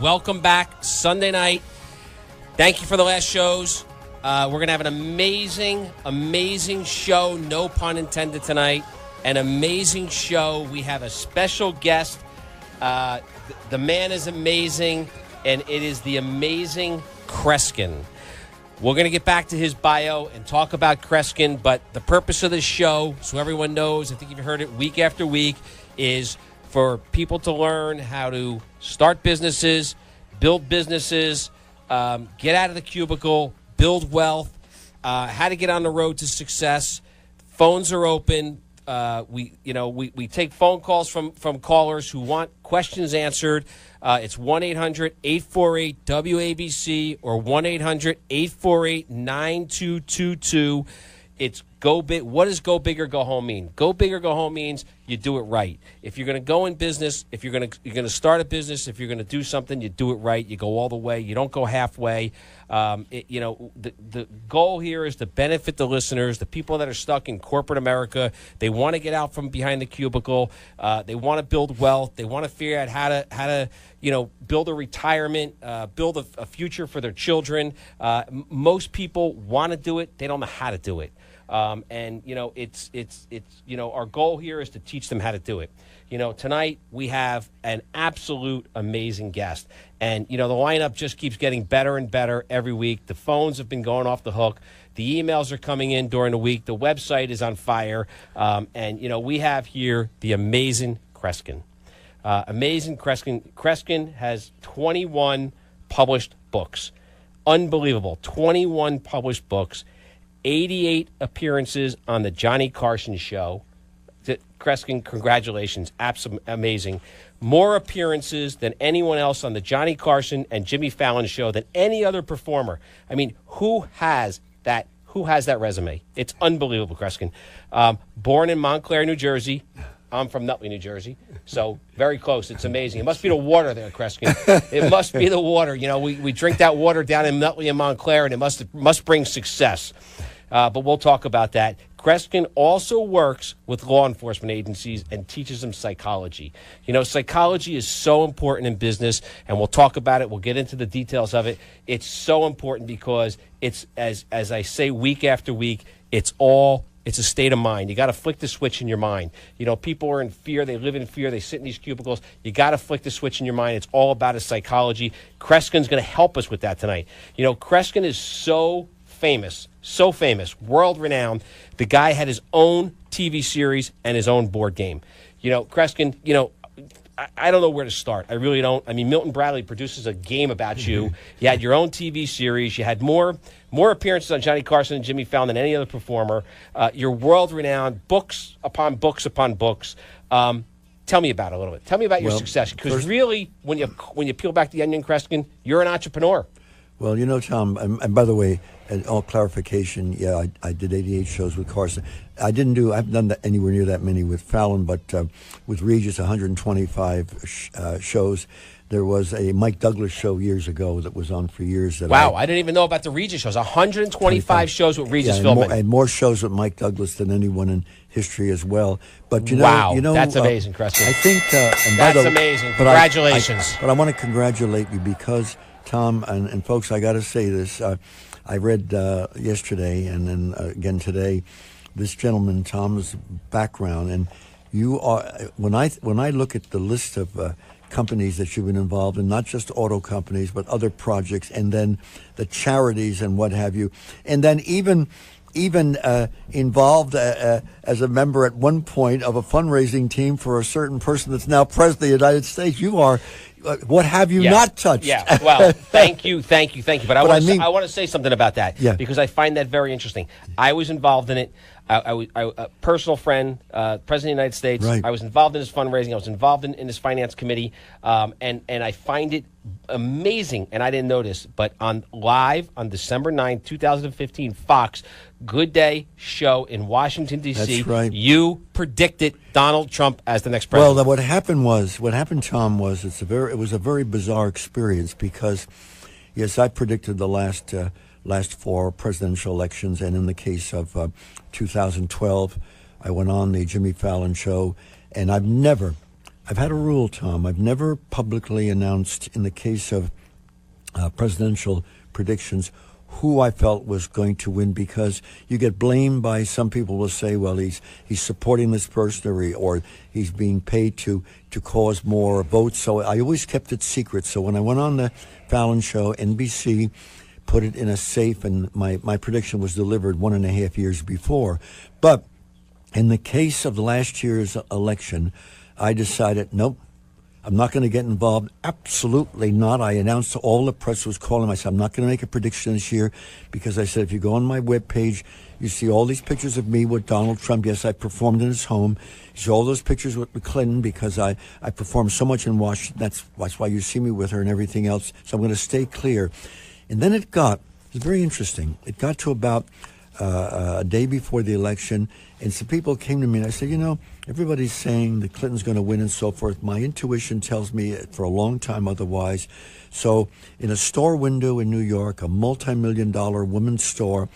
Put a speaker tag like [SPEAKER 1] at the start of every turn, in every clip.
[SPEAKER 1] welcome back. Sunday night. Thank you for the last shows. We're going to have an amazing show, no pun intended tonight. An amazing show. We have a special guest. The man is amazing, and it is the Amazing Kreskin. We're going to get back to his bio and talk about Kreskin, but the purpose of this show, so everyone knows, I think you've heard it week after week, is for people to learn how to start businesses, build businesses, get out of the cubicle, build wealth, how to get on the road to success. Phones are open. We take phone calls from callers who want questions answered. It's 1-800-848-WABC or 1-800-848-9222. It's go big. What does go big or go home mean? Go big or go home means you do it right. If you're going to go in business, if you're going to start a business, if you're going to do something, you do it right. You go all the way. You don't go halfway. The goal here is to benefit the listeners, the people that are stuck in corporate America. They want to get out from behind the cubicle. They want to build wealth. They want to figure out how to build a retirement, build a future for their children. Most people want to do it. They don't know how to do it. It's our goal here is to teach them how to do it. Tonight we have an absolute amazing guest, and the lineup just keeps getting better and better every week. The phones have been going off the hook. The emails are coming in during the week. The website is on fire, we have here the Amazing Kreskin. Amazing Kreskin. Kreskin has 21 published books. Unbelievable. 21 published books. 88 appearances on the Johnny Carson show. Kreskin, congratulations. Absolutely amazing. More appearances than anyone else on the Johnny Carson and Jimmy Fallon show than any other performer. I mean, who has that resume? It's unbelievable, Kreskin. Born in Montclair, New Jersey. I'm from Nutley, New Jersey, so very close. It's amazing. It must be the water there, Kreskin. It must be the water. We drink that water down in Nutley and Montclair, and it must bring success. But we'll talk about that. Kreskin also works with law enforcement agencies and teaches them psychology. Psychology is so important in business, and we'll talk about it. We'll get into the details of it. It's so important because it's, as I say week after week, it's a state of mind. You got to flick the switch in your mind. People are in fear. They live in fear. They sit in these cubicles. You got to flick the switch in your mind. It's all about his psychology. Kreskin's going to help us with that tonight. Kreskin is so famous, world-renowned. The guy had his own TV series and his own board game. Kreskin, I don't know where to start. I really don't. I mean, Milton Bradley produces a game about you. You had your own TV series. You had more appearances on Johnny Carson and Jimmy Fallon than any other performer. You're world-renowned, books upon books upon books. Tell me about it a little bit. Tell me about your success. Because really, when you peel back the onion, Kreskin, you're an entrepreneur.
[SPEAKER 2] Well, Tom, and by the way, and all clarification, I did 88 shows with Carson. I haven't done anywhere near that many with Fallon, but with Regis, 125 shows. There was a Mike Douglas show years ago that was on for years.
[SPEAKER 1] Wow, I didn't even know about the Regis shows. 125 shows with Regis filming.
[SPEAKER 2] And more shows with Mike Douglas than anyone in history as well. But
[SPEAKER 1] wow, that's amazing, Kreskin.
[SPEAKER 2] I think
[SPEAKER 1] that's amazing. Congratulations.
[SPEAKER 2] But I want to congratulate you because, Tom, and folks, I got to say this. I read yesterday and then again today this gentleman, Tom's background, and you are when I look at the list of companies that you've been involved in, not just auto companies but other projects, and then the charities and what have you, and then even involved as a member at one point of a fundraising team for a certain person that's now president of the United States. You are. What have you not touched?
[SPEAKER 1] Yeah, well, thank you. But I want to say something about that because I find that very interesting. I was involved in it. I a personal friend, President of the United States. Right. I was involved in his fundraising. I was involved in his finance committee, and I find it amazing. And I didn't notice, but on December 9th, 2015, Fox Good Day show in Washington D.C.
[SPEAKER 2] That's right.
[SPEAKER 1] You predicted Donald Trump as the next president.
[SPEAKER 2] Well, what happened, Tom, was it was a very bizarre experience because, yes, I predicted the last 4 presidential elections, and in the case of 2012, I went on the Jimmy Fallon show, and I've never I've had a rule, Tom. I've never publicly announced, in the case of presidential predictions, who I felt was going to win, because you get blamed by some people will say, well, he's supporting this person, or he's being paid to cause more votes. So I always kept it secret. So when I went on the Fallon show, NBC put it in a safe, and my prediction was delivered 1.5 years before. But in the case of last year's election, I decided, nope, I'm not going to get involved. Absolutely not. I announced to all the press was calling. I said, I'm not going to make a prediction this year, because I said, if you go on my webpage, you see all these pictures of me with Donald Trump. Yes, I performed in his home. You see all those pictures with Clinton, because I performed so much in Washington. That's why you see me with her and everything else. So I'm going to stay clear. And then it's very interesting. It got to about a day before the election, and some people came to me and I said, everybody's saying that Clinton's going to win and so forth. My intuition tells me for a long time otherwise. So in a store window in New York, a multi-million-dollar women's store,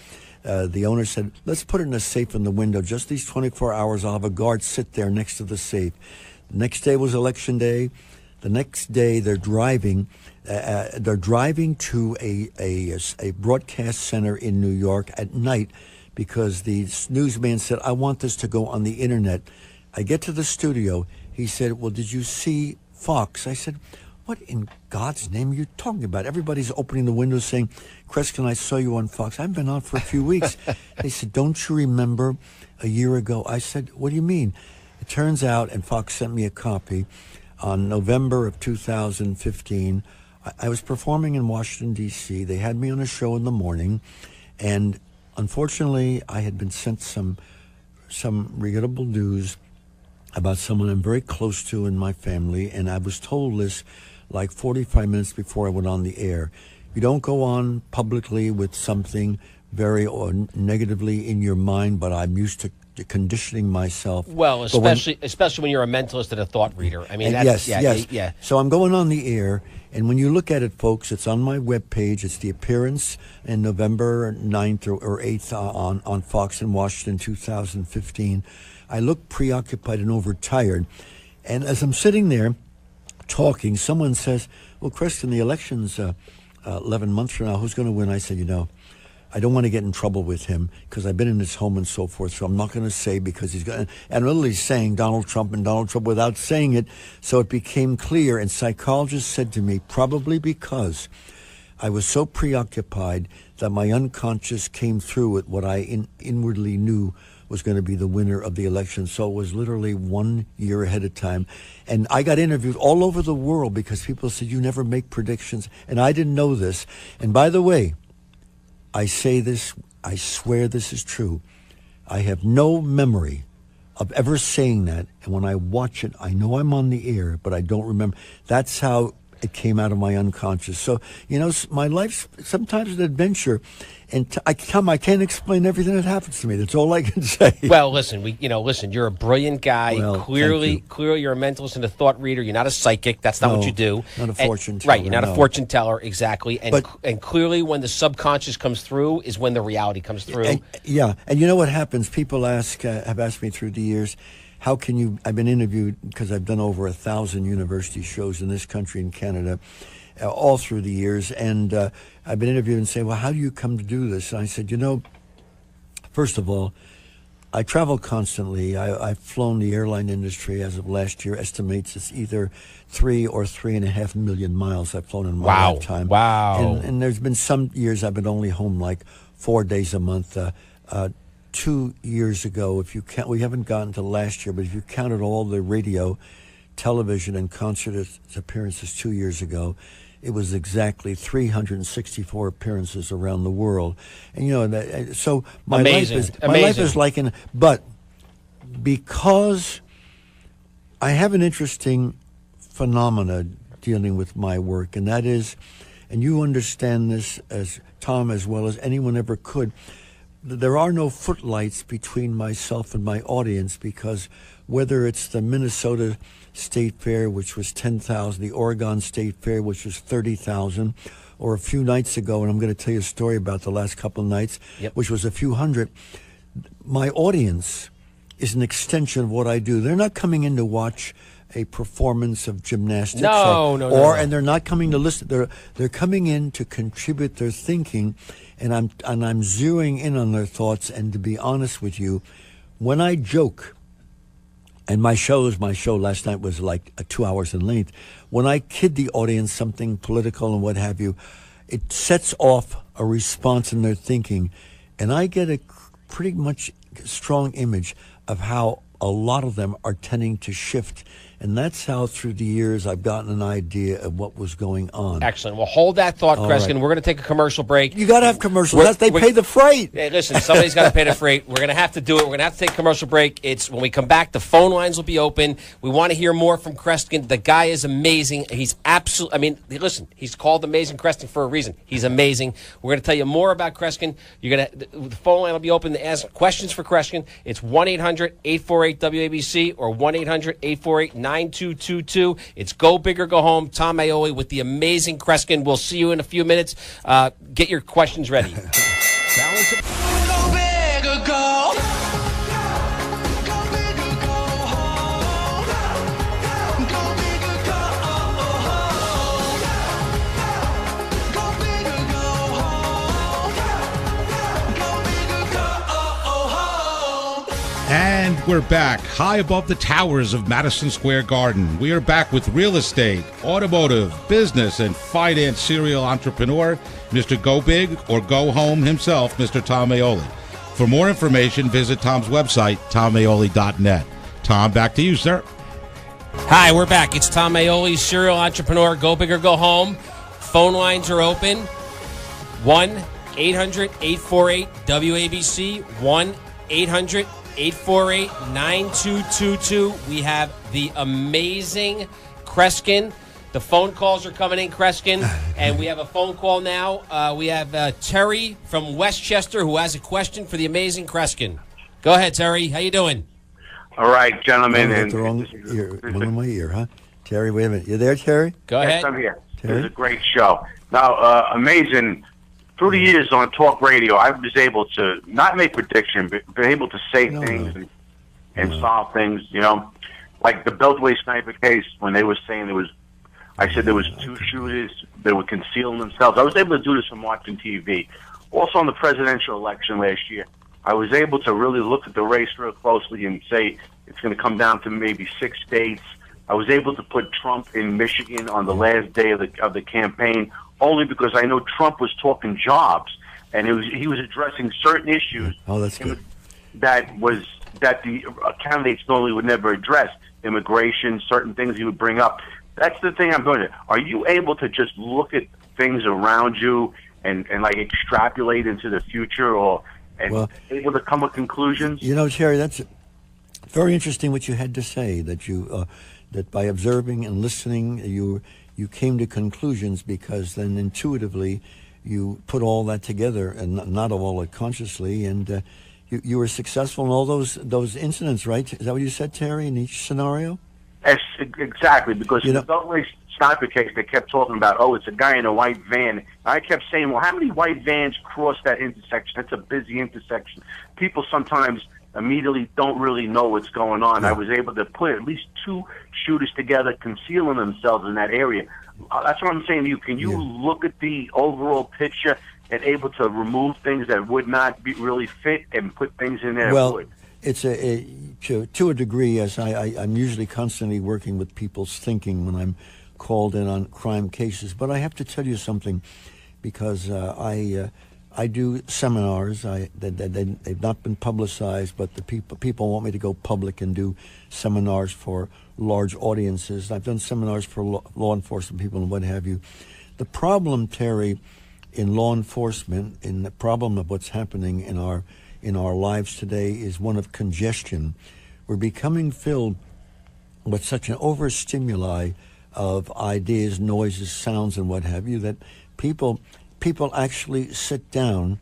[SPEAKER 2] the owner said, let's put it in a safe in the window. Just these 24 hours, I'll have a guard sit there next to the safe. The next day was election day. The next day they're driving to a broadcast center in New York at night, because the newsman said, I want this to go on the internet. I get to the studio. He said, well, did you see Fox? I said, what in God's name are you talking about? Everybody's opening the window saying, Kreskin, I saw you on Fox. I've been on for a few weeks. They said, don't you remember a year ago? I said, what do you mean? It turns out, and Fox sent me a copy, on November of 2015, I was performing in Washington, D.C. They had me on a show in the morning, and unfortunately, I had been sent some regrettable news about someone I'm very close to in my family, and I was told this like 45 minutes before I went on the air. You don't go on publicly with something very or negatively in your mind, but I'm used to conditioning myself.
[SPEAKER 1] Well, especially when you're a mentalist and a thought reader. I mean, that's,
[SPEAKER 2] yes. So I'm going on the air, and when you look at it, folks, it's on my webpage. It's the appearance in November 9th or 8th on Fox in Washington, 2015. I look preoccupied and overtired. And as I'm sitting there talking, someone says, well, Kreskin, the election's 11 months from now. Who's going to win? I said, I don't want to get in trouble with him, because I've been in his home and so forth, so I'm not going to say, because he's going to, and literally saying Donald Trump without saying it. So it became clear, and psychologists said to me, probably because I was so preoccupied that my unconscious came through with what I inwardly knew was going to be the winner of the election. So it was literally 1 year ahead of time. And I got interviewed all over the world because people said, you never make predictions. And I didn't know this. And by the way, I say this, I swear this is true. I have no memory of ever saying that. And when I watch it, I know I'm on the air, but I don't remember. That's how it came out of my unconscious. So, my life's sometimes an adventure. And I can't explain everything that happens to me. That's all I can say.
[SPEAKER 1] Well, listen, you're a brilliant guy.
[SPEAKER 2] Well,
[SPEAKER 1] clearly you're a mentalist and a thought reader. You're not a psychic. That's not what you do.
[SPEAKER 2] Not a fortune teller.
[SPEAKER 1] Right, you're not a fortune teller, exactly. And clearly when the subconscious comes through is when the reality comes through.
[SPEAKER 2] And you know what happens? People have asked me through the years, how can you, I've been interviewed because I've done over 1,000 university shows in this country and Canada, all through the years, and I've been interviewed and say, well, how do you come to do this? And I said, first of all, I travel constantly. I've flown the airline industry as of last year, estimates it's either 3 or 3.5 million miles I've flown in my lifetime.
[SPEAKER 1] Wow.
[SPEAKER 2] And there's been some years I've been only home like 4 days a month. 2 years ago, if you count, we haven't gotten to last year, but if you counted all the radio, television, and concert appearances 2 years ago, it was exactly 364 appearances around the world. And so my life is like but because I have an interesting phenomena dealing with my work, and that is, and you understand this as Tom as well as anyone ever could, there are no footlights between myself and my audience, because whether it's the Minnesota State Fair, which was 10,000, the Oregon State Fair, which was 30,000, or a few nights ago, and I'm going to tell you a story about the last couple of nights, which was a few hundred, my audience is an extension of what I do. They're not coming in to watch a performance of gymnastics.
[SPEAKER 1] No.
[SPEAKER 2] And they're not coming to listen. They're coming in to contribute their thinking, and I'm zeroing in on their thoughts. And to be honest with you, when I joke, and my show last night was like 2 hours in length. When I kid the audience something political and what have you, it sets off a response in their thinking, and I get a pretty much strong image of how a lot of them are tending to shift. And that's how, through the years, I've gotten an idea of what was going on.
[SPEAKER 1] Excellent. Well, hold that thought, Kreskin.
[SPEAKER 2] Right.
[SPEAKER 1] We're going to take a commercial break.
[SPEAKER 2] You got to have commercials. They pay the freight.
[SPEAKER 1] Hey, listen, somebody's got to pay the freight. We're going to have to do it. We're going to have to take a commercial break. It's when we come back, the phone lines will be open. We want to hear more from Kreskin. The guy is amazing. He's absolutely, I mean, listen, he's called Amazing Kreskin for a reason. He's amazing. We're going to tell you more about Kreskin. The phone line will be open to ask questions for Kreskin. It's 1-800-848-WABC or 1-800-848-9222. It's Go Big or Go Home. Tom Maoli with the Amazing Kreskin. We'll see you in a few minutes. Get your questions ready.
[SPEAKER 3] Go big or go. Go big or go home. Go big or go home. Go big or go home. Go big or go home.
[SPEAKER 4] And we're back, high above the towers of Madison Square Garden. We are back with real estate, automotive, business, and finance serial entrepreneur, Mr. Go Big or Go Home himself, Mr. Tom Maoli. For more information, visit Tom's website, tommaoli.net. Tom, back to you, sir.
[SPEAKER 1] Hi, we're back. It's Tom Maoli, serial entrepreneur. Go Big or Go Home. Phone lines are open. 1-800-848-WABC. 1-800-848-9222. We have the Amazing Kreskin. The phone calls are coming in, Kreskin, and we have a phone call now. We have Terry from Westchester who has a question for the Amazing Kreskin. Go ahead, Terry. How you doing?
[SPEAKER 5] All right, gentlemen.
[SPEAKER 2] The wrong ear, one in my ear, huh? Terry, wait a minute. You there, Terry?
[SPEAKER 1] Go
[SPEAKER 5] Yes,
[SPEAKER 1] ahead.
[SPEAKER 5] I'm here.
[SPEAKER 2] Terry?
[SPEAKER 5] It's a great show. Now, amazing. Through the years on talk radio, I was able to not make prediction, but be able to say things and solve things. You know, like the Beltway sniper case when they were saying I said there was two shooters that were concealing themselves. I was able to do this from watching TV. Also, on the presidential election last year, I was able to really look at the race real closely and say it's going to come down to maybe 6 states. I was able to put Trump in Michigan on the last day of the campaign, only because I know Trump was talking jobs and he was addressing certain issues.
[SPEAKER 2] Oh, that's good.
[SPEAKER 5] That the candidates normally would never address. Immigration, certain things he would bring up. That's the thing I'm going to. Are you able to just look at things around you and like extrapolate into the future, able to come with conclusions?
[SPEAKER 2] You know, Terry, that's very interesting what you had to say. That you that by observing and listening, you came to conclusions, because then intuitively you put all that together, and not all it consciously, and you were successful in all those incidents, right? Is that what you said, Terry, in each scenario?
[SPEAKER 5] Yes, exactly, because in the Beltway sniper case, they kept talking about, it's a guy in a white van. I kept saying, well, how many white vans cross that intersection? That's a busy intersection. People sometimes immediately don't really know what's going on. I was able to put at least 2 shooters together concealing themselves in that area. That's what I'm saying to you. Can you look at the overall picture and able to remove things that would not really fit and put things in there that would?
[SPEAKER 2] It's to a degree, yes. I'm usually constantly working with people's thinking when I'm called in on crime cases. But I have to tell you something, because I do seminars. They've not been publicized, but the people want me to go public and do seminars for large audiences. I've done seminars for law enforcement people and what have you. The problem, Terry, in law enforcement, in the problem of what's happening in our lives today, is one of congestion. We're becoming filled with such an overstimuli of ideas, noises, sounds, and what have you, that people actually sit down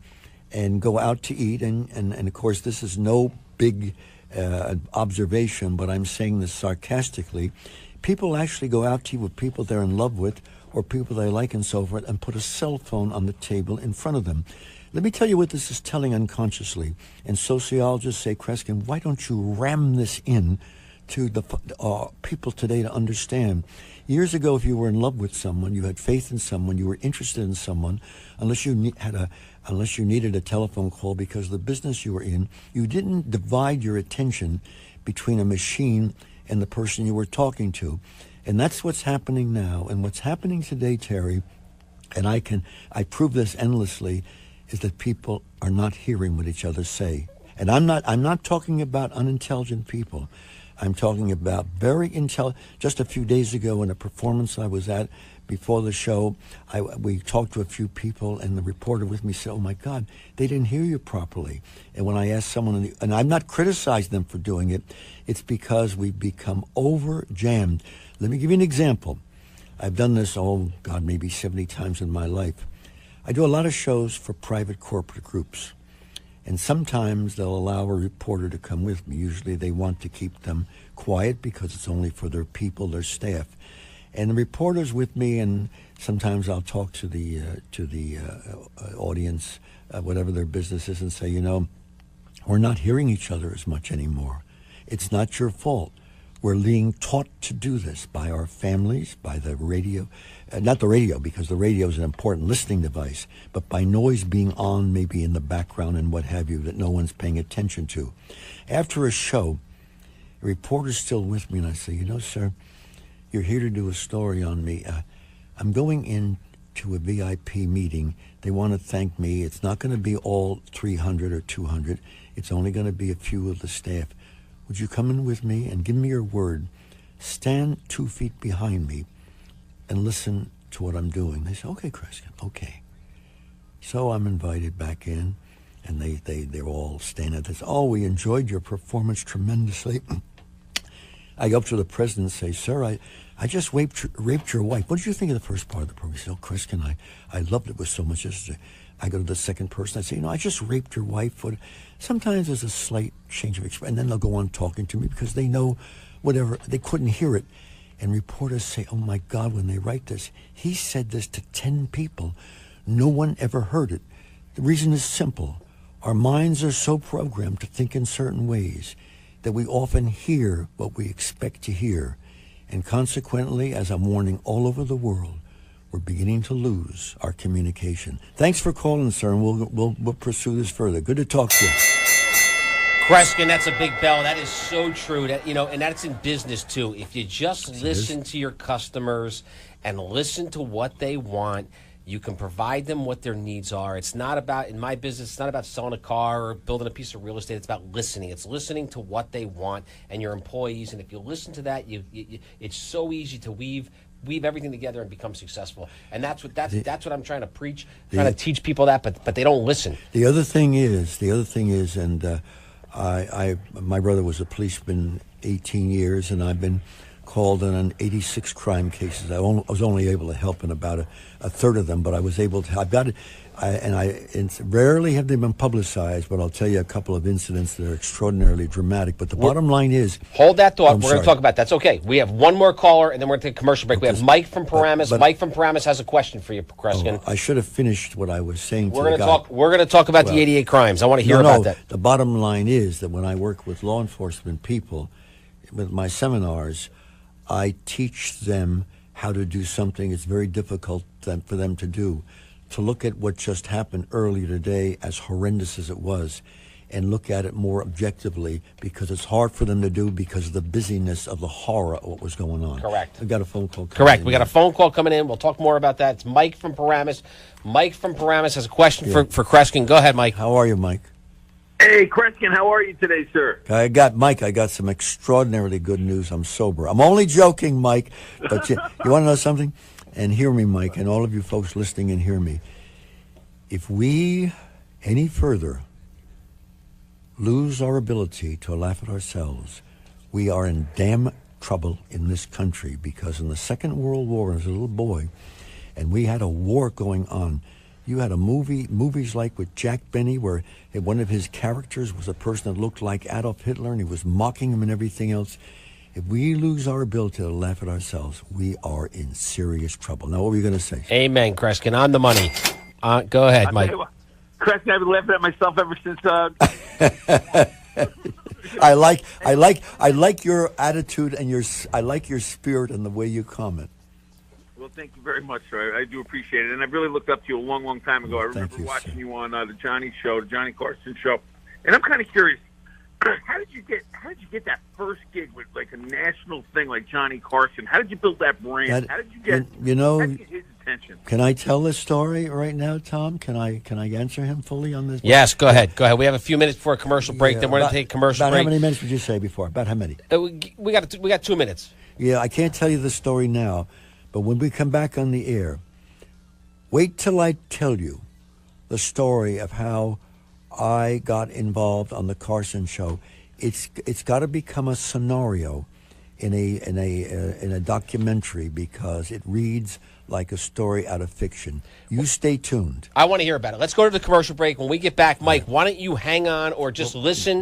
[SPEAKER 2] and go out to eat, and of course this is no big observation, but I'm saying this sarcastically. People actually go out to eat with people they're in love with or people they like and so forth, and put a cell phone on the table in front of them. Let me tell you what this is telling unconsciously. And sociologists say, Kreskin, why don't you ram this in to the people today to understand. Years ago, if you were in love with someone, you had faith in someone, you were interested in someone, unless you needed a telephone call because of the business you were in, you didn't divide your attention between a machine and the person you were talking to. And that's what's happening now. And what's happening today, Terry, and I prove this endlessly, is that people are not hearing what each other say. And I'm not talking about unintelligent people. I'm talking about very intelligent. Just a few days ago in a performance I was at before the show, we talked to a few people, and the reporter with me said, "Oh my God, they didn't hear you properly." And when I asked someone, and I'm not criticizing them for doing it, it's because we've become over jammed. Let me give you an example. I've done this, maybe 70 times in my life. I do a lot of shows for private corporate groups. And sometimes they'll allow a reporter to come with me. Usually they want to keep them quiet because it's only for their people, their staff. And the reporter's with me, and sometimes I'll talk to the audience, whatever their business is, and say, we're not hearing each other as much anymore. It's not your fault. We're being taught to do this by our families, by the radio, not the radio, because the radio is an important listening device, but by noise being on maybe in the background and what have you that no one's paying attention to. After a show, a reporter's still with me, and I say, sir, you're here to do a story on me. I'm going into a VIP meeting. They want to thank me. It's not going to be all 300 or 200. It's only going to be a few of the staff. Would you come in with me and give me your word? Stand 2 feet behind me and listen to what I'm doing. They say, okay, Kreskin, okay. So I'm invited back in, and they're all standing there. Oh, we enjoyed your performance tremendously. I go up to the president and say, sir, I just raped your wife. What did you think of the first part of the program? He said, Kreskin, I loved it with so much. I go to the second person. I say, I just raped your wife. Sometimes there's a slight change of expression. And then they'll go on talking to me because they know whatever. They couldn't hear it. And reporters say, oh, my God, when they write this, he said this to 10 people. No one ever heard it. The reason is simple. Our minds are so programmed to think in certain ways that we often hear what we expect to hear. And consequently, as I'm warning all over the world, we're beginning to lose our communication. Thanks for calling, sir, and we'll pursue this further. Good to talk to you.
[SPEAKER 1] Kreskin, that's a big bell. That is so true. That and that's in business too. If you just listen to your customers and listen to what they want, you can provide them what their needs are. It's not about, in my business, it's not about selling a car or building a piece of real estate. It's about listening. It's listening to what they want and your employees. And if you listen to that, it's so easy to weave everything together and become successful. And that's what I'm trying to preach, trying to teach people that, but they don't listen.
[SPEAKER 2] The other thing is, and my brother was a policeman 18 years, and I've been called on 86 crime cases. I was only able to help in about a third of them, but I was able to. I've got it, and rarely have they been publicized, but I'll tell you a couple of incidents that are extraordinarily dramatic. But the bottom line is,
[SPEAKER 1] hold that thought. We're going to talk about that. That's okay. We have one more caller, and then we're going to take a commercial break. We have Mike from Paramus. Mike from Paramus has a question for you, Kreskin.
[SPEAKER 2] I should have finished what I was saying.
[SPEAKER 1] We're going to talk about the 88 crimes. I want to hear about that.
[SPEAKER 2] The bottom line is that when I work with law enforcement people, with my seminars, I teach them how to do something it's very difficult for them to do, to look at what just happened earlier today, as horrendous as it was, and look at it more objectively, because it's hard for them to do because of the busyness of the horror of what was going on.
[SPEAKER 1] Correct.
[SPEAKER 2] We've got a phone call coming
[SPEAKER 1] Correct.
[SPEAKER 2] in.
[SPEAKER 1] We got a phone call coming in. We'll talk more about that. It's Mike from Paramus. Mike from Paramus has a question for Kreskin. Go ahead, Mike.
[SPEAKER 2] How are you, Mike?
[SPEAKER 6] Hey, Kreskin, how are you today, sir?
[SPEAKER 2] I got some extraordinarily good news. I'm sober. I'm only joking, Mike, but you want to know something? And hear me, Mike, and all of you folks listening, and hear me. If we any further lose our ability to laugh at ourselves, we are in damn trouble in this country, because in the Second World War, as a little boy, and we had a war going on, you had movies like with Jack Benny, where one of his characters was a person that looked like Adolf Hitler, and he was mocking him and everything else. If we lose our ability to laugh at ourselves, we are in serious trouble. Now, what were you going to say?
[SPEAKER 1] Amen, Kreskin. On the money. Go ahead, Mike.
[SPEAKER 6] Kreskin, I've been laughing at myself ever since
[SPEAKER 2] I like your attitude and I like your spirit and the way you comment.
[SPEAKER 6] Well, thank you very much, sir. I do appreciate it. And I really looked up to you a long, long time ago. I remember
[SPEAKER 2] you,
[SPEAKER 6] watching
[SPEAKER 2] sir.
[SPEAKER 6] you on the Johnny Carson show. And I'm kind of curious, how did you get that first gig with like a national thing like Johnny Carson? How did you build that brand? How did you get how did you get his attention?
[SPEAKER 2] Can I tell this story right now, Tom? Can I answer him fully on this?
[SPEAKER 1] Yes, go ahead. Go ahead. We have a few minutes before a commercial break.
[SPEAKER 2] Yeah,
[SPEAKER 1] then we're going to take a commercial
[SPEAKER 2] about
[SPEAKER 1] break.
[SPEAKER 2] How many minutes did you say before? About how many?
[SPEAKER 1] We got 2 minutes.
[SPEAKER 2] Yeah, I can't tell you the story now, but when we come back on the air, wait till I tell you the story of how I got involved on the Carson show. It's got to become a scenario in a documentary because it reads like a story out of fiction. You stay tuned.
[SPEAKER 1] I want to hear about it. Let's go to the commercial break. When we get back, Mike, why don't you hang on or just listen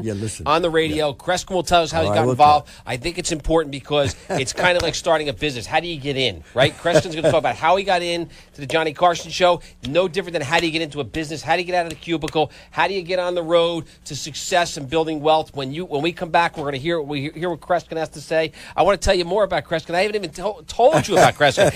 [SPEAKER 1] on the radio. Kreskin will tell us how he got involved. I think it's important because it's kind of like starting a business. How do you get in, right? Kreskin's going to talk about how he got in to the Johnny Carson show. No different than how do you get into a business? How do you get out of the cubicle? How do you get on the road to success and building wealth? When we come back, we're going to hear what Kreskin has to say. I want to tell you more about Kreskin. I haven't even told you about Kreskin.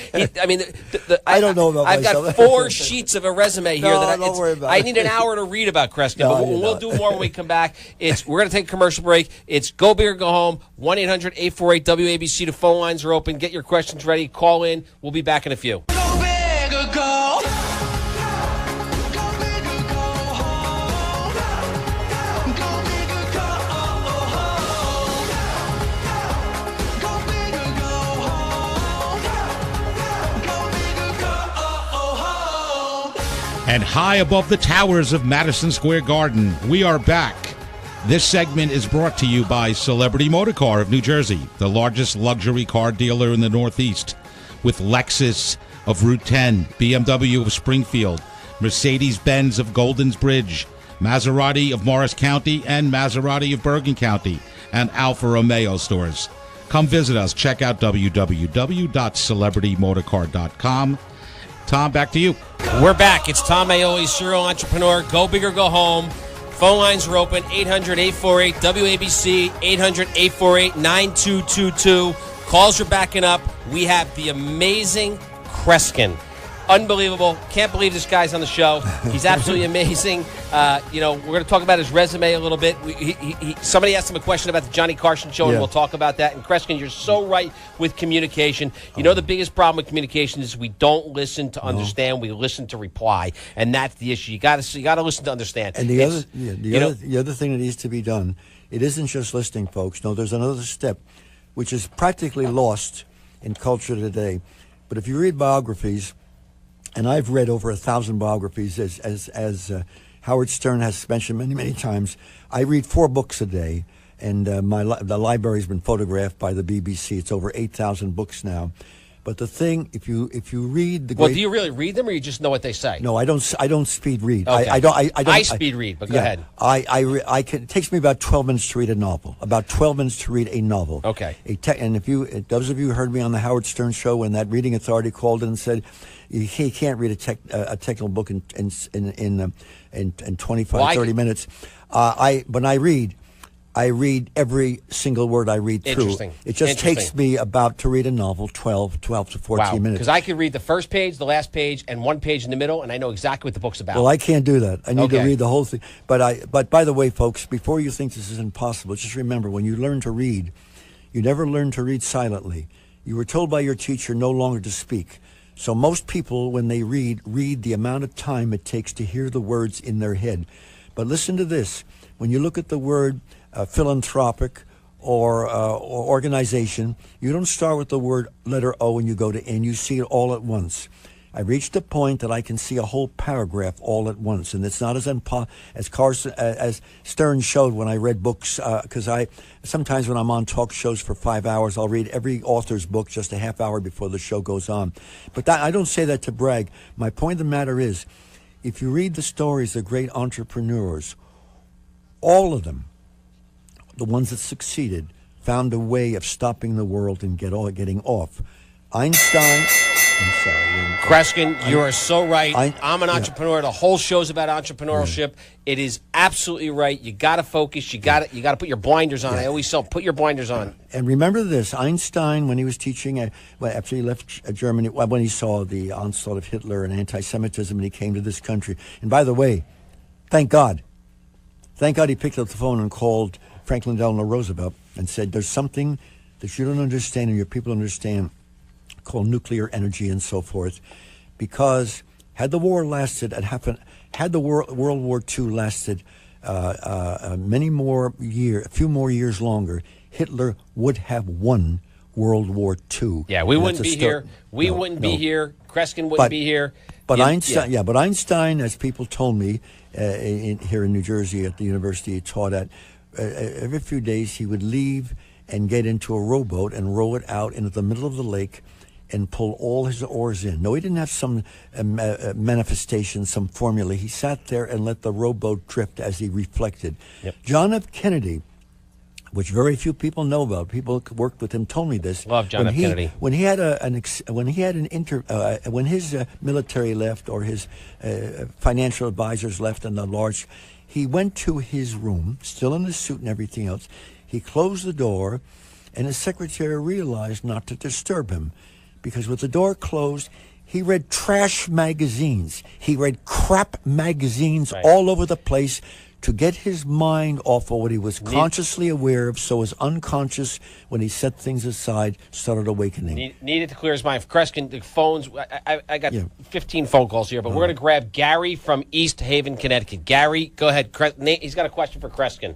[SPEAKER 2] I don't know about
[SPEAKER 1] I've
[SPEAKER 2] myself.
[SPEAKER 1] got 4 sheets of a resume here.
[SPEAKER 2] Don't worry about
[SPEAKER 1] I
[SPEAKER 2] it.
[SPEAKER 1] need an hour to read about Kreskin,
[SPEAKER 2] No,
[SPEAKER 1] but we'll do more when we come back. We're going to take a commercial break. It's Go Big or Go Home, 1-800-848-WABC. The phone lines are open. Get your questions ready. Call in. We'll be back in a few.
[SPEAKER 3] Go big or go. Go big or go home. Go big or go home. Go big or go home. Go big or go home.
[SPEAKER 4] And high above the towers of Madison Square Garden, we are back. This segment is brought to you by Celebrity Motorcar of New Jersey, the largest luxury car dealer in the Northeast, with Lexus of Route 10, BMW of Springfield, Mercedes-Benz of Golden's Bridge, Maserati of Morris County, and Maserati of Bergen County, and Alfa Romeo stores. Come visit us. Check out www.celebritymotorcar.com. Tom, back to you.
[SPEAKER 1] We're back. It's Tom Maoli, serial entrepreneur. Go big or go home. Phone lines are open, 800-848-WABC, 800-848-9222. Calls are backing up. We have the amazing Kreskin. Unbelievable. Can't believe this guy's on the show. He's absolutely amazing. We're going to talk about his resume a little bit. Somebody asked him a question about the Johnny Carson show, and we'll talk about that. And Kreskin, you're so right with communication. You know the biggest problem with communication is we don't listen to understand. We listen to reply, and that's the issue. You got to listen to understand.
[SPEAKER 2] And the other thing that needs to be done, it isn't just listening, folks. No, there's another step, which is practically lost in culture today. But if you read biographies, and I've read over 1,000 biographies, as Howard Stern has mentioned many, many times. I read 4 books a day, and the library's been photographed by the BBC. It's over 8,000 books now. But the thing, if you read the
[SPEAKER 1] do you really read them, or you just know what they say?
[SPEAKER 2] No, I don't speed read.
[SPEAKER 1] Okay.
[SPEAKER 2] I don't.
[SPEAKER 1] I speed read, but go ahead.
[SPEAKER 2] It takes me about 12 minutes to read a novel. About 12 minutes to read a novel.
[SPEAKER 1] Okay.
[SPEAKER 2] And those of you who heard me on the Howard Stern show when that reading authority called in and said he can't read a technical book in 25, 30 minutes. When I read every single word I read through.
[SPEAKER 1] Interesting.
[SPEAKER 2] It just takes me to read a novel 12 to 14 minutes.
[SPEAKER 1] Because I could read the first page, the last page, and one page in the middle, and I know exactly what the book's about.
[SPEAKER 2] Well, I can't do that. I need to read the whole thing. But by the way, folks, before you think this is impossible, just remember, when you learn to read, you never learn to read silently. You were told by your teacher no longer to speak. So most people, when they read the amount of time it takes to hear the words in their head. But listen to this. When you look at the word philanthropic or organization, you don't start with the word letter O and you go to N. You see it all at once. I reached a point that I can see a whole paragraph all at once, and it's not as Stern showed when I read books. Because sometimes when I'm on talk shows for 5 hours, I'll read every author's book just a half hour before the show goes on. But I don't say that to brag. My point of the matter is, if you read the stories of great entrepreneurs, all of them, the ones that succeeded, found a way of stopping the world and getting off. Einstein, I'm sorry.
[SPEAKER 1] Kreskin, you are so right. I'm an
[SPEAKER 2] yeah.
[SPEAKER 1] entrepreneur. The whole show's about entrepreneurship. It is absolutely right. You got to focus. You got to put your blinders on. I always tell, put your blinders on.
[SPEAKER 2] And remember this: Einstein, when he was teaching, after he left Germany, when he saw the onslaught of Hitler and anti-Semitism, and he came to this country. And by the way, thank God he picked up the phone and called Franklin Delano Roosevelt and said, "There's something that you don't understand and your people understand, called nuclear energy and so forth, because had the war lasted had the World War II lasted many more years, a few more years longer, Hitler would have won World War II."
[SPEAKER 1] Yeah, we wouldn't be here. We wouldn't be here. Kreskin wouldn't be here.
[SPEAKER 2] But Einstein, but Einstein, as people told me here in New Jersey at the university he taught at, every few days he would leave and get into a rowboat and row it out into the middle of the lake and pull all his oars in. No, he didn't have some manifestation, some formula. He sat there and let the rowboat drift as he reflected.
[SPEAKER 1] Yep.
[SPEAKER 2] John F. Kennedy, which very few people know about, people who worked with him told me this.
[SPEAKER 1] Love John F. Kennedy.
[SPEAKER 2] When his military left or his financial advisors left and the large, he went to his room, still in his suit and everything else. He closed the door, and his secretary realized not to disturb him, because with the door closed, he read trash magazines. He read crap magazines all over the place to get his mind off of what he was consciously aware of, so his unconscious, when he set things aside, started awakening.
[SPEAKER 1] Needed to clear his mind. Kreskin, the phones, I got 15 phone calls here, but we're going to grab Gary from East Haven, Connecticut. Gary, go ahead. He's got a question for Kreskin.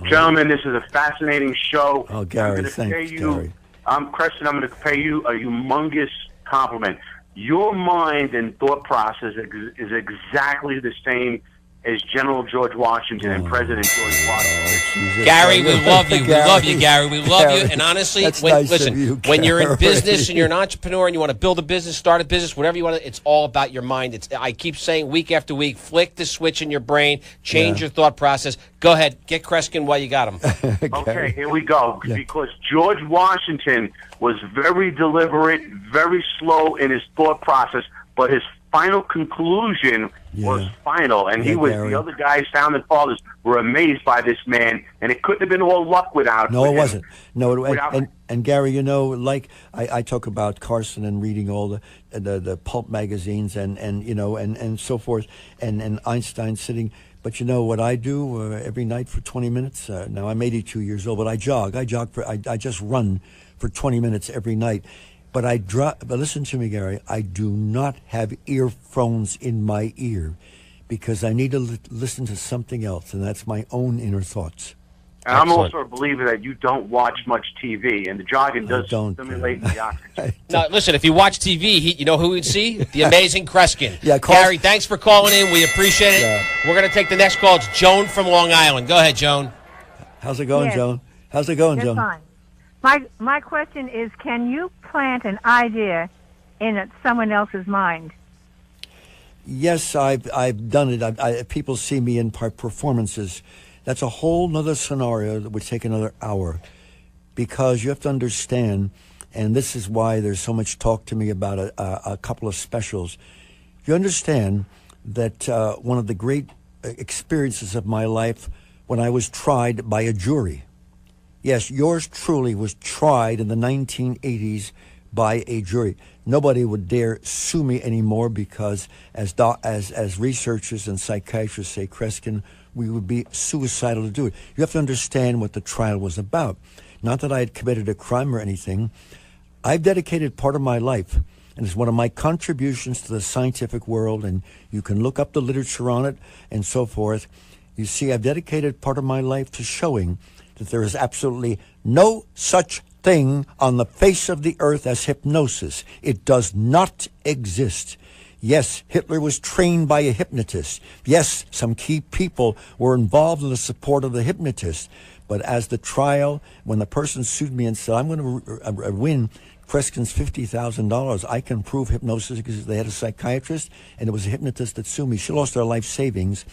[SPEAKER 5] Gentlemen, this is a fascinating show.
[SPEAKER 2] Oh, Gary, thanks, Gary.
[SPEAKER 5] Kreskin, I'm going to pay you a humongous compliment. Your mind and thought process is exactly the same as General George Washington and President George Washington.
[SPEAKER 1] Gary, we love you. We love you, Gary. We love you. And honestly, when you're in business and you're an entrepreneur and you want to build a business, start a business, whatever you want to, it's all about your mind. I keep saying week after week, flick the switch in your brain, change your thought process. Go ahead, get Kreskin while you got him.
[SPEAKER 5] Okay, here we go. Yeah. Because George Washington was very deliberate, very slow in his thought process, but his final conclusion was final, and he was
[SPEAKER 2] Gary.
[SPEAKER 5] The other guys, founding fathers, were amazed by this man, and it couldn't have been all luck without.
[SPEAKER 2] No,
[SPEAKER 5] it
[SPEAKER 2] wasn't. No, and Gary, you know, like I talk about Carson and reading all the pulp magazines and you know and so forth, and Einstein sitting. But you know what I do every night for 20 minutes? Now I'm 82 years old, but I jog. I just run for 20 minutes every night. But but listen to me, Gary. I do not have earphones in my ear because I need to listen to something else, and that's my own inner thoughts.
[SPEAKER 5] And I'm also a believer that you don't watch much TV, and the jogging does stimulate the oxygen.
[SPEAKER 1] Now, listen, if you watch TV, you know who we'd see? The Amazing Kreskin.
[SPEAKER 2] Yeah,
[SPEAKER 1] Gary, thanks for calling in. We appreciate it. Yeah. We're going to take the next call. It's Joan from Long Island. Go ahead, Joan.
[SPEAKER 2] How's it going, Joan? How's it going, Joan?
[SPEAKER 7] Fine. My question is, can you plant an idea in someone else's mind?
[SPEAKER 2] Yes, I've done it. People see me in performances. That's a whole nother scenario that would take another hour, because you have to understand, and this is why there's so much talk to me about a couple of specials. You understand that one of the great experiences of my life when I was tried by a jury. Yes, yours truly was tried in the 1980s by a jury. Nobody would dare sue me anymore because, as researchers and psychiatrists say, Kreskin, we would be suicidal to do it. You have to understand what the trial was about. Not that I had committed a crime or anything. I've dedicated part of my life, and it's one of my contributions to the scientific world, and you can look up the literature on it and so forth. You see, I've dedicated part of my life to showing that there is absolutely no such thing on the face of the earth as hypnosis. It does not exist. Yes, Hitler was trained by a hypnotist. Yes, some key people were involved in the support of the hypnotist. But as the trial, when the person sued me and said, I'm going to win Kreskin's $50,000, I can prove hypnosis because they had a psychiatrist and it was a hypnotist that sued me. She lost her life savings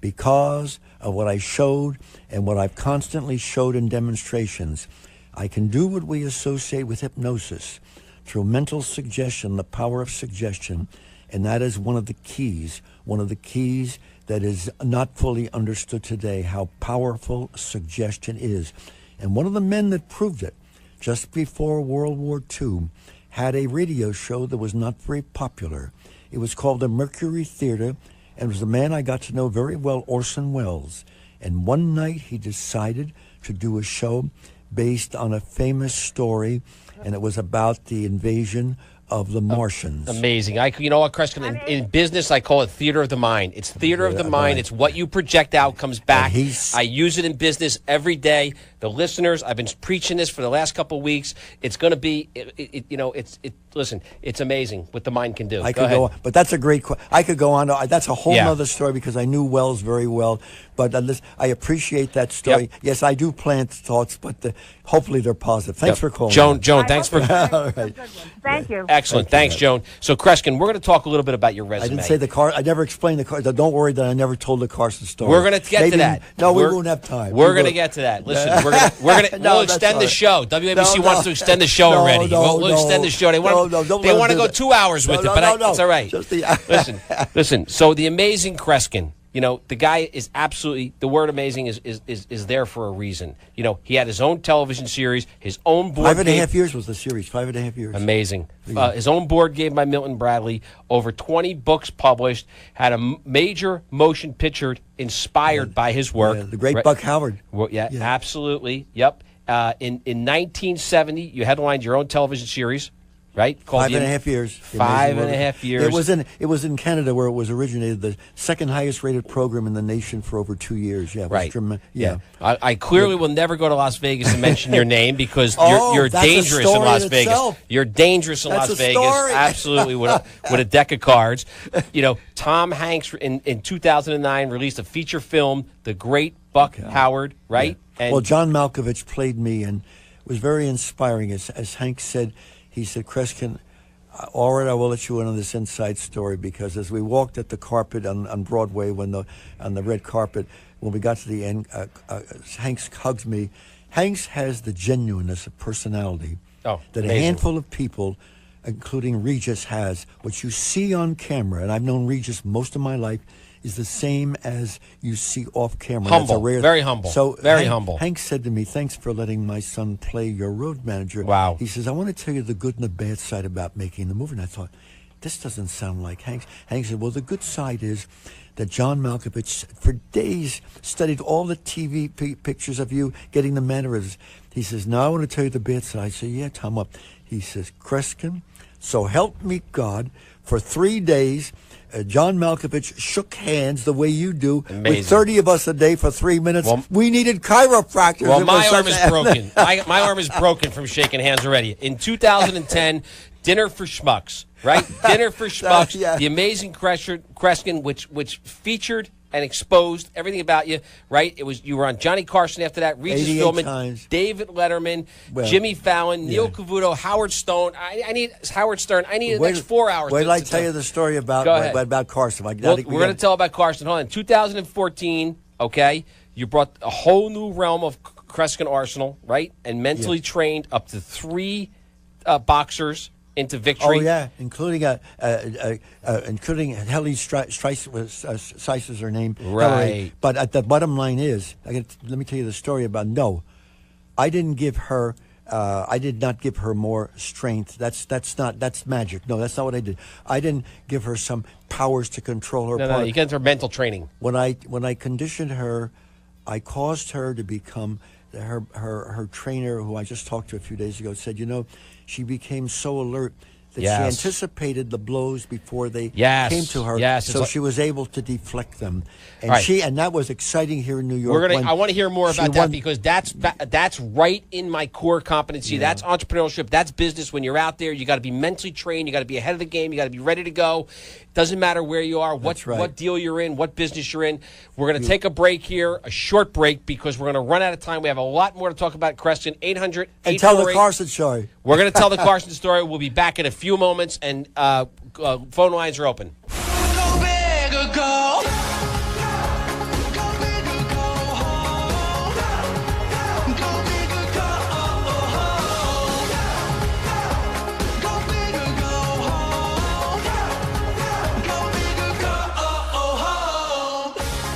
[SPEAKER 2] because of what I showed and what I've constantly showed in demonstrations. I can do what we associate with hypnosis. through mental suggestion, the power of suggestion, and that is one of the keys that is not fully understood today, how powerful suggestion is. And one of the men that proved it, just before World War II, had a radio show that was not very popular. It was called the Mercury Theater, and it was a man I got to know very well, Orson Welles. And one night he decided to do a show based on a famous story, and it was about the invasion of the Martians.
[SPEAKER 1] Amazing. You know what, Kreskin? In business, I call it theater of the mind. It's theater of the mind. It's what you project out comes back. I use it in business every day. The listeners, I've been preaching this for the last couple of weeks. It's going to be, listen, it's amazing what the mind can do.
[SPEAKER 2] I could go on, but that's a great. I could go on. That's a whole other story because I knew Wells very well. But I appreciate that story. Yep. Yes, I do plant thoughts, but hopefully they're positive. Thanks for calling.
[SPEAKER 1] Joan, thanks for.
[SPEAKER 2] All right.
[SPEAKER 7] Thank you.
[SPEAKER 1] Excellent. Thanks, Joan. So, Kreskin, we're going to talk a little bit about your resume.
[SPEAKER 2] I didn't say the car. I never explained the car. Don't worry that I never told the Carson story.
[SPEAKER 1] We're going to get to that.
[SPEAKER 2] No, we won't have time.
[SPEAKER 1] We're going to get to that. Listen, we'll extend the show. WABC wants to extend the show already. We'll extend the show. They want to go 2 hours with it, but it's all right. Listen. So the Amazing Kreskin. You know, the guy is absolutely, the word amazing is there for a reason. You know, he had his own television series, his own board
[SPEAKER 2] 5.5 years was the series, 5.5 years.
[SPEAKER 1] Amazing. His own board game by Milton Bradley, over 20 books published, had a major motion picture inspired by his work.
[SPEAKER 2] The great Buck Howard.
[SPEAKER 1] Well, absolutely. Yep. In 1970, you headlined your own television series. Right,
[SPEAKER 2] 5.5 years.
[SPEAKER 1] 5.5 years.
[SPEAKER 2] It was in Canada where it was originated. The second highest rated program in the nation for over 2 years. Yeah,
[SPEAKER 1] right. I clearly will never go to Las Vegas and mention your name because you're dangerous in Las Vegas. You're dangerous in Las Vegas. Absolutely, with a deck of cards. You know, Tom Hanks in 2009 released a feature film, The Great Buck Howard. Right.
[SPEAKER 2] Yeah.
[SPEAKER 1] And
[SPEAKER 2] John Malkovich played me, and it was very inspiring. As Hank said. He said, Kreskin, all right, I will let you in on this inside story because as we walked at the carpet on Broadway on the red carpet, when we got to the end, Hanks hugs me. Hanks has the genuineness of personality that
[SPEAKER 1] amazing.
[SPEAKER 2] A handful of people, including Regis, has. What you see on camera, and I've known Regis most of my life, is the same as you see off camera.
[SPEAKER 1] Humble, very humble.
[SPEAKER 2] So
[SPEAKER 1] very humble.
[SPEAKER 2] Hank said to me, thanks for letting my son play your road manager.
[SPEAKER 1] Wow.
[SPEAKER 2] He says, I want to tell you the good and the bad side about making the movie. And I thought, this doesn't sound like Hank. Hank said, well, the good side is that John Malkovich, for days, studied all the TV pictures of you, getting the mannerisms. He says, now I want to tell you the bad side. I say, yeah, Tom, up. He says, Kreskin, so help me God, for 3 days, John Malkovich shook hands the way you do with 30 of us a day for 3 minutes. Well, we needed chiropractors.
[SPEAKER 1] Well, my arm is broken. My arm is broken from shaking hands already. In 2010, Dinner for Schmucks, right? Dinner for Schmucks, The Amazing Kreskin, which featured and exposed everything about you, right? You were on Johnny Carson after that, Regis Philbin, David Letterman, Jimmy Fallon, Neil Cavuto, Howard Stern. I need the next 4 hours.
[SPEAKER 2] Wait till I tell you the story about Carson.
[SPEAKER 1] We're going to tell about Carson. Hold on. 2014, okay, you brought a whole new realm of Kreskin arsenal, right? And mentally trained up to 3 boxers into victory.
[SPEAKER 2] Oh yeah, including Helen Streis is her name.
[SPEAKER 1] Right.
[SPEAKER 2] Hillary. But at the bottom line is, let me tell you the story about I didn't give her. I did not give her more strength. That's magic. No, that's not what I did. I didn't give her some powers to control her.
[SPEAKER 1] No, you get her mental training.
[SPEAKER 2] When I conditioned her, I caused her to become her trainer, who I just talked to a few days ago, said, she became so alert that she anticipated the blows before they came to her. So she was able to deflect them. And and that was exciting here in New York.
[SPEAKER 1] I want to hear more about that because that's right in my core competency. That's entrepreneurship. That's business. When you're out there, you got to be mentally trained. You got to be ahead of the game. You got to be ready to go. Doesn't matter where you are, what deal you're in, what business you're in. We're going to take a break here, a short break, because we're going to run out of time. We have a lot more to talk about. Kreskin, 800
[SPEAKER 2] and tell the Carson story.
[SPEAKER 1] We're going to tell the Carson story. We'll be back in a few moments, and phone lines are open.
[SPEAKER 3] Go big or go. Go big or go home. Go big or go home. Go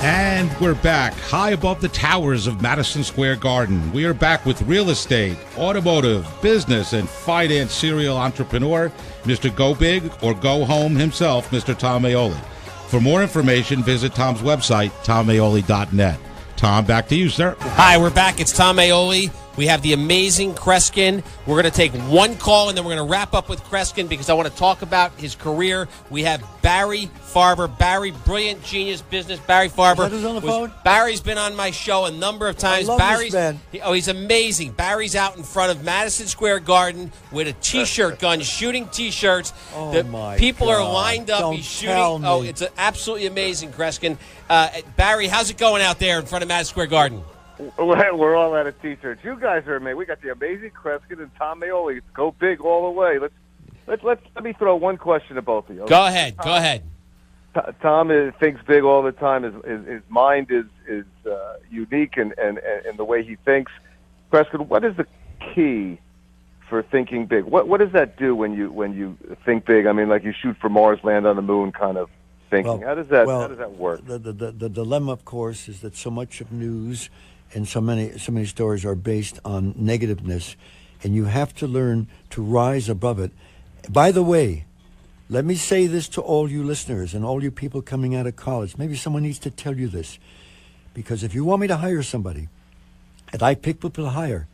[SPEAKER 4] And we're back, high above the towers of Madison Square Garden. We are back with real estate, automotive, business, and finance serial entrepreneur, Mr. Go Big or Go Home himself, Mr. Tom Maoli. For more information, visit Tom's website, tommaoli.net. Tom, back to you, sir.
[SPEAKER 1] Hi, we're back. It's Tom Maoli. We have the Amazing Kreskin. We're going to take one call, and then we're going to wrap up with Kreskin because I want to talk about his career. We have Barry Farber. Barry, brilliant genius business. Barry Farber.
[SPEAKER 2] Is that who's on the phone?
[SPEAKER 1] Barry's been on my show a number of times.
[SPEAKER 2] I love
[SPEAKER 1] Barry's
[SPEAKER 2] this man.
[SPEAKER 1] He's amazing. Barry's out in front of Madison Square Garden with a T-shirt gun, shooting T-shirts.
[SPEAKER 2] Oh,
[SPEAKER 1] the
[SPEAKER 2] my
[SPEAKER 1] people
[SPEAKER 2] God.
[SPEAKER 1] are lined up.
[SPEAKER 2] Don't
[SPEAKER 1] He's shooting.
[SPEAKER 2] tell me.
[SPEAKER 1] Oh, it's absolutely amazing, Kreskin. Barry, how's it going out there in front of Madison Square Garden?
[SPEAKER 8] We're all out of T-shirts. You guys are amazing. We got the Amazing Kreskin and Tom Maoli. Go big all the way. Let me throw one question to both of you.
[SPEAKER 1] Go ahead. Go ahead.
[SPEAKER 8] Tom thinks big all the time. His mind is unique in the way he thinks. Kreskin, what is the key for thinking big? What does that do when you think big? I mean, like you shoot for Mars, land on the moon, kind of thinking. How does that work?
[SPEAKER 2] The dilemma, of course, is that so much of news and so many stories are based on negativeness, and you have to learn to rise above it. By the way, let me say this to all you listeners and all you people coming out of college. Maybe someone needs to tell you this, because if you want me to hire somebody, and I pick people to hire,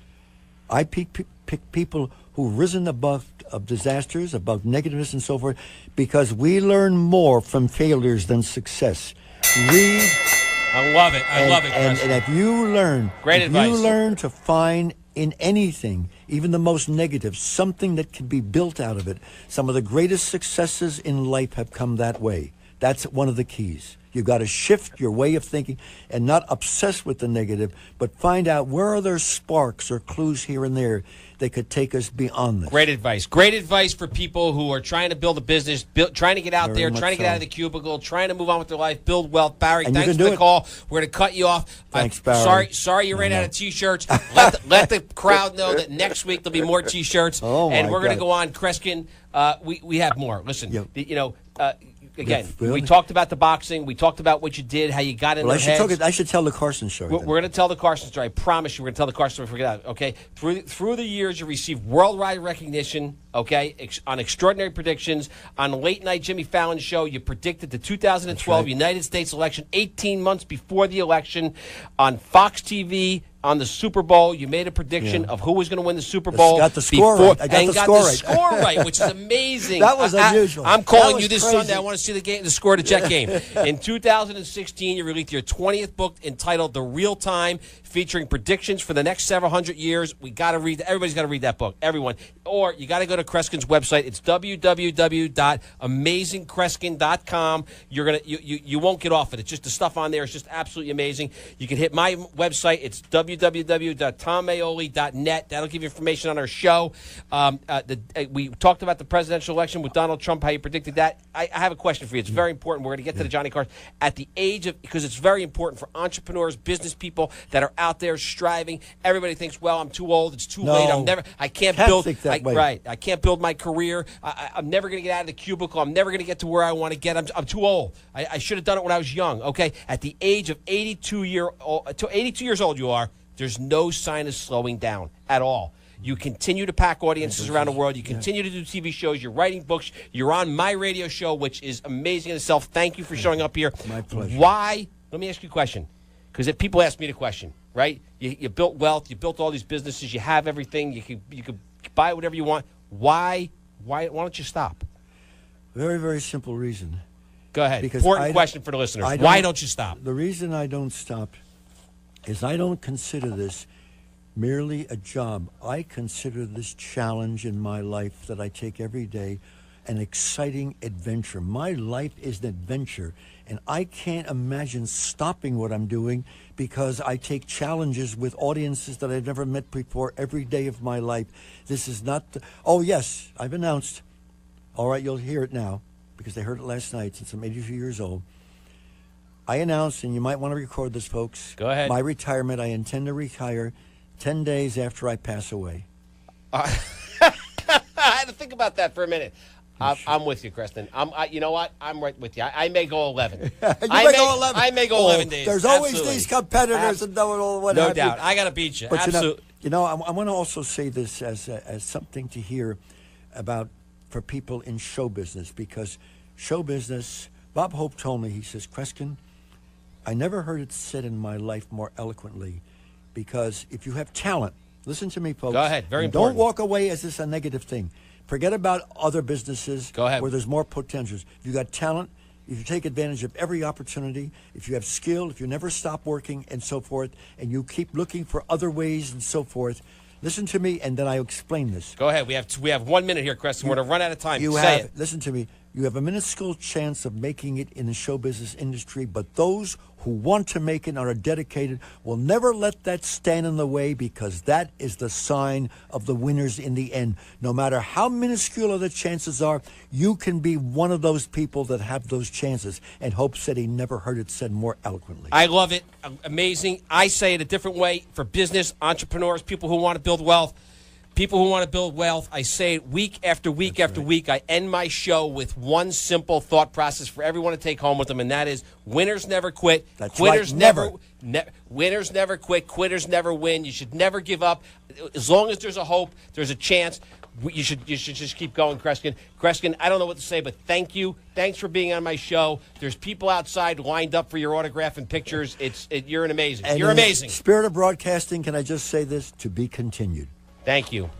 [SPEAKER 2] I pick people who've risen above of disasters, above negativeness and so forth, because we learn more from failures than success. Read.
[SPEAKER 1] I love it. I love it, Kreskin.
[SPEAKER 2] And if you learn, you learn to find in anything, even the most negative, something that can be built out of it. Some of the greatest successes in life have come that way. That's one of the keys. You've got to shift your way of thinking and not obsess with the negative, but find out where are there sparks or clues here and there that could take us beyond this.
[SPEAKER 1] Great advice. Great advice for people who are trying to build a business, trying to get out there, trying to get out of the cubicle, trying to move on with their life, build wealth. Barry, thanks for the call. We're going to cut you off.
[SPEAKER 2] Thanks, Barry.
[SPEAKER 1] Sorry you ran out of T-shirts. Let the crowd know that next week there'll be more T-shirts. And we're going to go on. Kreskin, we have more. Listen, again, we talked about the boxing. We talked about what you did, how you got in their heads.
[SPEAKER 2] I should tell the Carson story.
[SPEAKER 1] We're going to tell the Carson story. I promise you we're going to tell the Carson story. Forget that, okay? Through the years, you received worldwide recognition, okay, on extraordinary predictions. On the late-night Jimmy Fallon show, you predicted the 2012 United States election 18 months before the election. On Fox TV, on the Super Bowl, you made a prediction of who was going to win the Super Bowl.
[SPEAKER 2] Got the score right. I got the
[SPEAKER 1] score right, which is amazing.
[SPEAKER 2] That was unusual.
[SPEAKER 1] I'm calling you this Sunday. I want to see the score of the Jet game. In 2016, you released your 20th book entitled The Real Time, featuring predictions for the next several hundred years. We got to read. Everybody's got to read that book. Everyone. Or you got to go to Kreskin's website. It's www.amazingkreskin.com. You won't get off it. It's just the stuff on there is just absolutely amazing. You can hit my website. It's www.tommaoli.net. That'll give you information on our show. We talked about the presidential election with Donald Trump, how you predicted that. I have a question for you. It's very important. We're going to get to the Johnny Carson. At the age of, because it's very important for entrepreneurs, business people that are out there striving. Everybody thinks, well, I'm too old. It's too late. I can't build. Right. I can't build my career. I'm never going to get out of the cubicle. I'm never going to get to where I want to get. I'm too old. I should have done it when I was young. Okay. At the age of 82 years old, you are. There's no sign of slowing down at all. You continue to pack audiences around the world. You continue to do TV shows. You're writing books. You're on my radio show, which is amazing in itself. Thank you for showing up here.
[SPEAKER 2] My pleasure.
[SPEAKER 1] Why? Let me ask you a question. Because if people ask me the question, right? You built wealth. You built all these businesses. You have everything. You could buy whatever you want. Why don't you stop?
[SPEAKER 2] Very, very simple reason.
[SPEAKER 1] Go ahead.
[SPEAKER 2] Because
[SPEAKER 1] important question for the listeners. Why don't you stop?
[SPEAKER 2] The reason I don't stop is I don't consider this merely a job. I consider this challenge in my life that I take every day an exciting adventure. My life is an adventure, and I can't imagine stopping what I'm doing because I take challenges with audiences that I've never met before every day of my life. This is not oh, yes, I've announced. All right, you'll hear it now because they heard it last night since I'm 82 years old. I announced, and you might want to record this, folks.
[SPEAKER 1] Go ahead.
[SPEAKER 2] My retirement. I intend to retire 10 days after I pass away.
[SPEAKER 1] I had to think about that for a minute. I'm with you, Kreskin. You know what? I'm right with you. I may go 11.
[SPEAKER 2] You may go 11.
[SPEAKER 1] I may go 11 days.
[SPEAKER 2] There's always
[SPEAKER 1] Absolutely.
[SPEAKER 2] these competitors and what
[SPEAKER 1] no
[SPEAKER 2] have
[SPEAKER 1] doubt.
[SPEAKER 2] you.
[SPEAKER 1] I got to beat you.
[SPEAKER 2] But
[SPEAKER 1] Absolutely.
[SPEAKER 2] I want to also say this as something to hear about for people in show business, because show business, Bob Hope told me, he says, Kreskin, I never heard it said in my life more eloquently, because if you have talent, listen to me, folks.
[SPEAKER 1] Go ahead. Very
[SPEAKER 2] and
[SPEAKER 1] important.
[SPEAKER 2] Don't walk away as this a negative thing. Forget about other businesses
[SPEAKER 1] Go ahead.
[SPEAKER 2] where there's more potentials. If you got talent, if you take advantage of every opportunity, if you have skill, if you never stop working and so forth, and you keep looking for other ways and so forth, listen to me, and then I explain this.
[SPEAKER 1] Go ahead. We have 1 minute here, Kreskin. We're going to run out of time.
[SPEAKER 2] Say
[SPEAKER 1] it.
[SPEAKER 2] Listen to me. You have a minuscule chance of making it in the show business industry, but those who want to make it and are dedicated will never let that stand in the way, because that is the sign of the winners in the end. No matter how minuscule the chances are, you can be one of those people that have those chances. And Hope said he never heard it said more eloquently.
[SPEAKER 1] I love it. Amazing. I say it a different way for business, entrepreneurs, people who want to build wealth. People who want to build wealth, I say it week after week after week. I end my show with one simple thought process for everyone to take home with them, and that is: winners never quit.
[SPEAKER 2] That's
[SPEAKER 1] Quitters
[SPEAKER 2] right, never.
[SPEAKER 1] Winners never quit. Quitters never win. You should never give up. As long as there's a hope, there's a chance. You should just keep going, Kreskin. Kreskin, I don't know what to say, but thank you. Thanks for being on my show. There's people outside lined up for your autograph and pictures. You're amazing.
[SPEAKER 2] And
[SPEAKER 1] you're
[SPEAKER 2] in the
[SPEAKER 1] amazing.
[SPEAKER 2] Spirit of broadcasting, can I just say this? To be continued.
[SPEAKER 1] Thank you.